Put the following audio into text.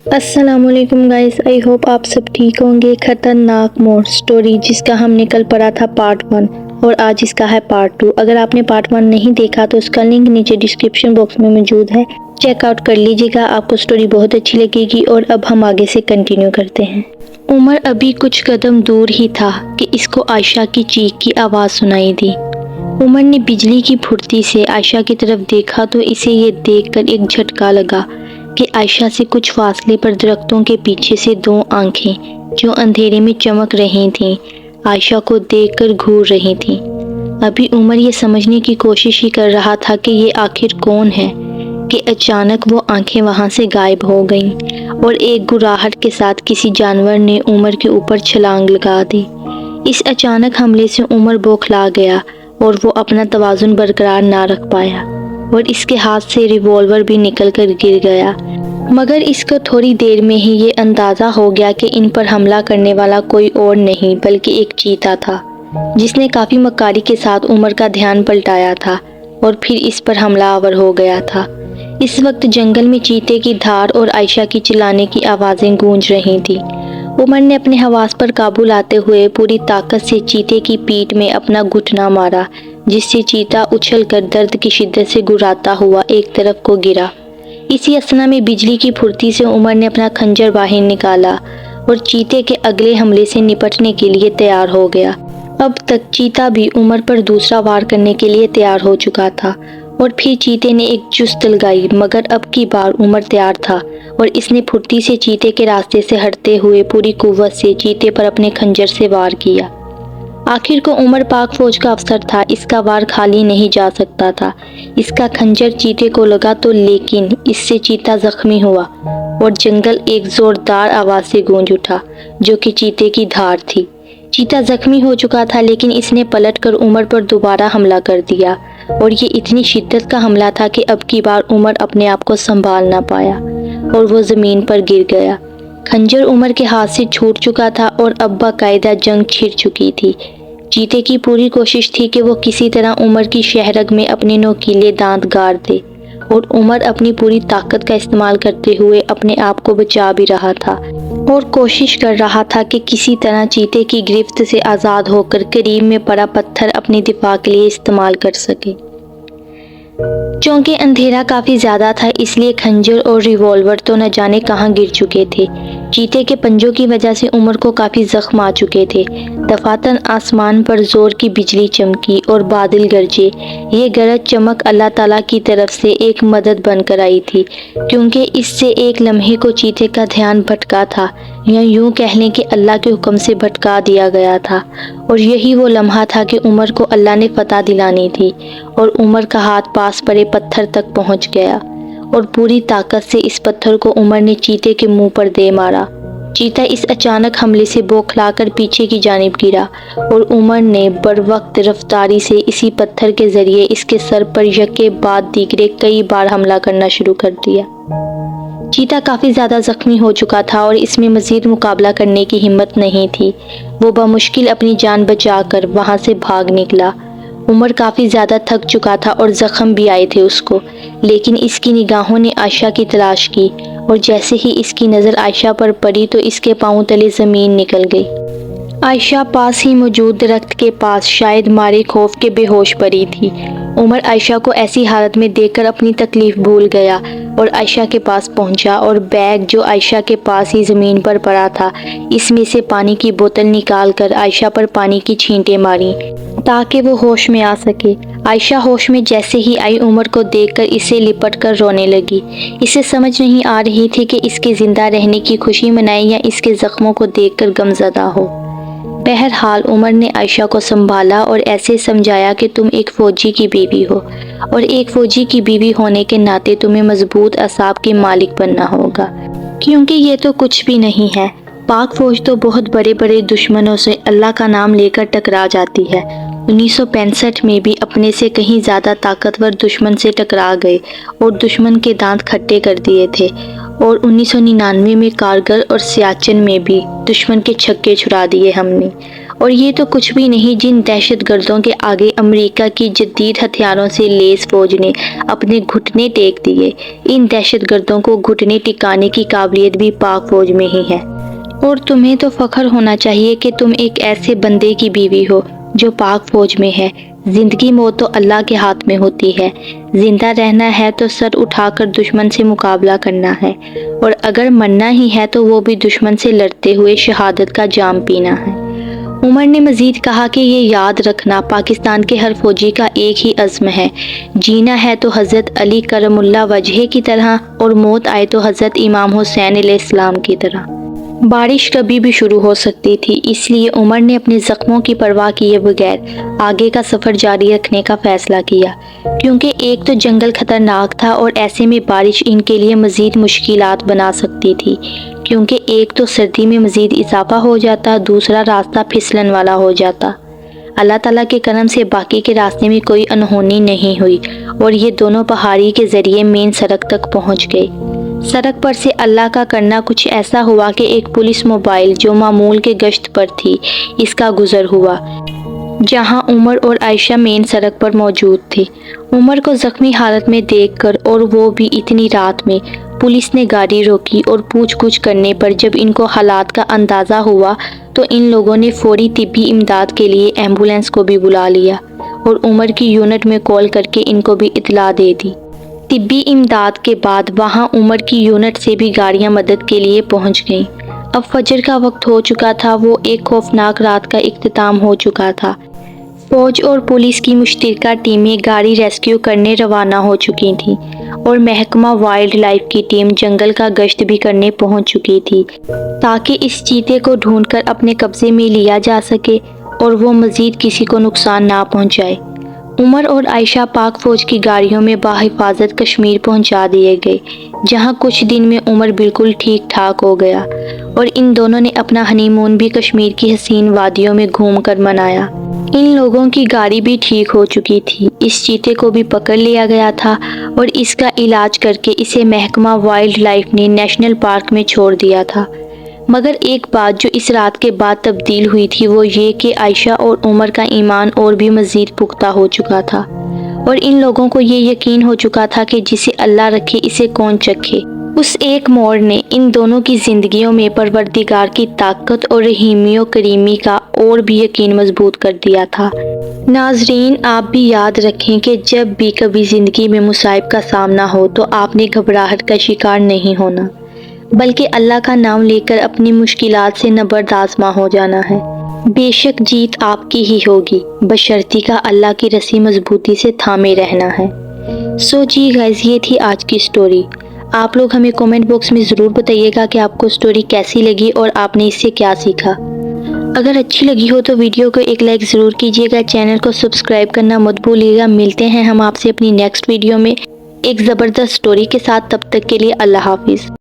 अस्सलाम वालेकुम guys, I hope आप सब ठीक होंगे। खतरनाक मोड़ स्टोरी जिसका हमने कल पढ़ा था पार्ट 1 और आज इसका है पार्ट 2। अगर आपने पार्ट 1 नहीं देखा तो उसका लिंक नीचे डिस्क्रिप्शन बॉक्स में मौजूद है, चेकआउट कर लीजिएगा, आपको स्टोरी बहुत अच्छी लगेगी। और अब हम आगे से कंटिन्यू करते हैं। उमर अभी कुछ कदम दूर ही था कि इसको आयशा की चीख की आवाज़ सुनाई दी। उमर ने बिजली की फुर्ती से आयशा की तरफ देखा तो इसे ये देखकर एक झटका लगा कि आयशा से कुछ फासले पर दरख्तों के पीछे से दो आंखें जो अंधेरे में चमक रही थीं, आयशा को देखकर घूर रही थीं। अभी उमर ये समझने की कोशिश ही कर रहा था कि ये आखिर कौन है कि अचानक वो आंखें वहां से गायब हो गईं और एक गुर्राहट के साथ किसी जानवर ने उमर के ऊपर छलांग लगा दी। इस अचानक हमले से उमर बौखला गया और वो अपना तवाज़ुन बरकरार ना रख पाया और इसके हाथ से रिवॉल्वर भी निकल कर गिर गया। मगर इसको थोड़ी देर में ही ये अंदाज़ा हो गया कि इन पर हमला करने वाला कोई और नहीं बल्कि एक चीता था, जिसने काफ़ी मक्कारी के साथ उमर का ध्यान पलटाया था और फिर इस पर हमलावर हो गया था। इस वक्त जंगल में चीते की धार और आयशा की चिल्लाने की आवाज़ें गूंज रही थी। उमर ने अपने हवास पर काबू लाते हुए पूरी ताकत से चीते की पीठ में अपना घुटना मारा, जिससे चीता उछलकर दर्द की शिद्दत से गुर्राता हुआ एक तरफ को गिरा। इसी असना में बिजली की फुर्ती से उमर ने अपना खंजर बाहर निकाला और चीते के अगले हमले से निपटने के लिए तैयार हो गया। अब तक चीता भी उमर पर दूसरा वार करने के लिए तैयार हो चुका था और फिर चीते ने एक चुस्त लगाई, मगर अब की बार उमर तैयार था और इसने फुर्ती से चीते के रास्ते से हटते हुए पूरी कुव्वत से चीते पर अपने खंजर से वार किया। आखिर को उमर पाक फौज का अफसर था, इसका वार खाली नहीं जा सकता था। इसका खंजर चीते को लगा तो लेकिन इससे चीता जख्मी हुआ और जंगल एक जोरदार आवाज़ से गूंज उठा जो कि चीते की धार थी। चीता जख्मी हो चुका था लेकिन इसने पलटकर उमर पर दोबारा हमला कर दिया और ये इतनी शिद्दत का हमला था कि अब की बार उमर अपने आप को संभाल ना पाया और वो ज़मीन पर गिर गया। खंजर उमर के हाथ से छूट चुका था और अब बाकायदा जंग छिड़ चुकी थी। चीते की पूरी कोशिश थी कि वो किसी तरह उमर की शहरग में अपने नोकीले दांत गाड़ दे और उमर अपनी पूरी ताकत का इस्तेमाल करते हुए अपने आप को बचा भी रहा था और कोशिश कर रहा था कि किसी तरह चीते की गिरफ्त से आज़ाद होकर करीब में पड़ा पत्थर अपने दिफा के लिए इस्तेमाल कर सके। चूँकि अंधेरा काफ़ी ज़्यादा था इसलिए खंजर और रिवॉल्वर तो न जाने कहाँ गिर चुके थे। चीते के पंजों की वजह से उमर को काफ़ी जख्म आ चुके थे। दफातन आसमान पर ज़ोर की बिजली चमकी और बादल गरजे। ये गरज चमक अल्लाह ताला की तरफ से एक मदद बनकर आई थी, क्योंकि इससे एक लम्हे को चीते का ध्यान भटका था, या यूँ कह लें कि अल्लाह के हुक्म से भटका दिया गया था। और यही वो लम्हा था कि उमर को अल्लाह ने फतह दिलानी थी और उमर का हाथ पास पड़े पत्थर तक पहुंच गया और पूरी ताकत से इस पत्थर को उमर ने चीते के मुंह पर दे मारा। चीता इस अचानक हमले से बौखलाकर पीछे की जानिब गिरा और उमर ने बरवक्त रफ्तारी से इसी पत्थर के जरिए इसके सर पर यके बाद दीगरे कई बार हमला करना शुरू कर दिया। चीता काफ़ी ज़्यादा ज़ख्मी हो चुका था और इसमें मज़ीद मुकाबला करने की हिम्मत नहीं थी। वो बमुश्किल अपनी जान बचाकर वहाँ से भाग निकला। उमर काफ़ी ज़्यादा थक चुका था और ज़ख्म भी आए थे उसको, लेकिन इसकी निगाहों ने आयशा की तलाश की और जैसे ही इसकी नज़र आयशा पर पड़ी तो इसके पाँव तले ज़मीन निकल गई। आयशा पास ही मौजूद दरख्त के पास शायद मारे खौफ के बेहोश पड़ी थी। उमर आयशा को ऐसी हालत में देखकर अपनी तकलीफ़ भूल गया और आयशा के पास पहुंचा और बैग जो आयशा के पास ही ज़मीन पर पड़ा था, इसमें से पानी की बोतल निकालकर आयशा पर पानी की छींटें मारी ताकि वो होश में आ सके। आयशा होश में जैसे ही आई उमर को देखकर इसे लिपटकर रोने लगी। इसे समझ नहीं आ रही थी कि इसके ज़िंदा रहने की खुशी मनाए या इसके ज़ख्मों को देखकर गमज़दा हो। बहरहाल उमर ने आयशा को संभाला और ऐसे समझाया कि तुम एक फ़ौजी की बीवी हो और एक फ़ौजी की बीवी होने के नाते तुम्हें मजबूत असाब के मालिक बनना होगा, क्योंकि ये तो कुछ भी नहीं है। पाक फ़ौज तो बहुत बड़े बड़े दुश्मनों से अल्लाह का नाम लेकर टकरा जाती है। 1965 में भी अपने से कहीं ज़्यादा ताकतवर दुश्मन से टकरा गए और दुश्मन के दांत खट्टे कर दिए थे और 1999 में कारगिल और सियाचिन में भी दुश्मन के छक्के छुड़ा दिए हमने اور یہ تو کچھ بھی نہیں جن دہشت گردوں کے آگے امریکہ کی جدید ہتھیاروں سے لیس فوج نے اپنے گھٹنے ٹیک دیے۔ ان دہشت گردوں کو گھٹنے ٹکانے کی قابلیت بھی پاک فوج میں ہی ہے۔ اور تمہیں تو فخر ہونا چاہیے کہ تم ایک ایسے بندے کی بیوی ہو جو پاک فوج میں ہے۔ زندگی موت تو اللہ کے ہاتھ میں ہوتی ہے۔ زندہ رہنا ہے تو سر اٹھا کر دشمن سے مقابلہ کرنا ہے، اور اگر مرنا ہی ہے تو وہ بھی دشمن سے لڑتے ہوئے شہادت کا جام پینا ہے۔ عمر نے مزید کہا کہ یہ یاد رکھنا پاکستان کے ہر فوجی کا ایک ہی عزم ہے، جینا ہے تو حضرت علی کرم اللہ وجہہ کی طرح، اور موت آئے تو حضرت امام حسین علیہ السلام کی طرح۔ بارش کبھی بھی شروع ہو سکتی تھی، اس لیے عمر نے اپنے زخموں کی پرواہ کیے بغیر آگے کا سفر جاری رکھنے کا فیصلہ کیا، کیونکہ ایک تو جنگل خطرناک تھا اور ایسے میں بارش ان کے لیے مزید مشکلات بنا سکتی تھی، کیونکہ ایک تو سردی میں مزید اضافہ ہو جاتا، دوسرا راستہ پھسلن والا ہو جاتا۔ اللہ تعالیٰ کے کرم سے باقی کے راستے میں کوئی انہونی نہیں ہوئی اور یہ دونوں پہاڑی کے ذریعے مین سڑک تک پہنچ گئے۔ سڑک پر سے اللہ کا کرنا کچھ ایسا ہوا کہ ایک پولیس موبائل جو معمول کے گشت پر تھی، اس کا گزر ہوا، جہاں عمر اور عائشہ مین سڑک پر موجود تھے۔ عمر کو زخمی حالت میں دیکھ کر، اور وہ بھی اتنی رات میں، پولیس نے گاڑی روکی اور پوچھ گچھ کرنے پر جب ان کو حالات کا اندازہ ہوا تو ان لوگوں نے فوری طبی امداد کے لیے ایمبولینس کو بھی بلا لیا اور عمر کی یونٹ میں کال کر کے ان کو بھی اطلاع دے دی۔ طبی امداد کے بعد وہاں عمر کی یونٹ سے بھی گاڑیاں مدد کے لیے پہنچ گئیں۔ اب فجر کا وقت ہو چکا تھا، وہ ایک خوفناک رات کا اختتام ہو چکا تھا۔ فوج اور پولیس کی مشترکہ ٹیمیں گاڑی ریسکیو کرنے روانہ ہو چکی تھیں، اور محکمہ وائلڈ لائف کی ٹیم جنگل کا گشت بھی کرنے پہنچ چکی تھی تاکہ اس چیتے کو ڈھونڈ کر اپنے قبضے میں لیا جا سکے اور وہ مزید کسی کو نقصان نہ پہنچائے۔ عمر اور عائشہ پاک فوج کی گاڑیوں میں بحفاظت کشمیر پہنچا دیے گئے، جہاں کچھ دن میں عمر بالکل ٹھیک ٹھاک ہو گیا، اور ان دونوں نے اپنا ہنی مون بھی کشمیر کی حسین وادیوں میں گھوم کر منایا۔ ان لوگوں کی گاڑی بھی ٹھیک ہو چکی تھی، اس چیتے کو بھی پکڑ لیا گیا تھا اور اس کا علاج کر کے اسے محکمہ وائلڈ لائف نے نیشنل پارک میں چھوڑ دیا تھا۔ مگر ایک بات جو اس رات کے بعد تبدیل ہوئی تھی وہ یہ کہ عائشہ اور عمر کا ایمان اور بھی مزید پختہ ہو چکا تھا، اور ان لوگوں کو یہ یقین ہو چکا تھا کہ جسے اللہ رکھے اسے کون چکھے۔ اس ایک موڑ نے ان دونوں کی زندگیوں میں پروردگار کی طاقت اور رحیمی و کریمی کا اور بھی یقین مضبوط کر دیا تھا۔ ناظرین، آپ بھی یاد رکھیں کہ جب بھی کبھی زندگی میں مصائب کا سامنا ہو تو آپ نے گھبراہٹ کا شکار نہیں ہونا، بلکہ اللہ کا نام لے کر اپنی مشکلات سے نبرد آزما ہو جانا ہے۔ بے شک جیت آپ کی ہی ہوگی، بشرطیکہ کا اللہ کی رسی مضبوطی سے تھامے رہنا ہے۔ جی گائز، یہ تھی آج کی سٹوری۔ آپ لوگ ہمیں کومنٹ باکس میں ضرور بتائیے گا کہ آپ کو سٹوری کیسی لگی اور آپ نے اس سے کیا سیکھا۔ اگر اچھی لگی ہو تو ویڈیو کو ایک لائک ضرور کیجیے گا، چینل کو سبسکرائب کرنا مت بھولیے گا۔ ملتے ہیں ہم آپ سے اپنی نیکسٹ ویڈیو میں ایک زبردست سٹوری کے ساتھ، تب تک کے لیے اللہ حافظ۔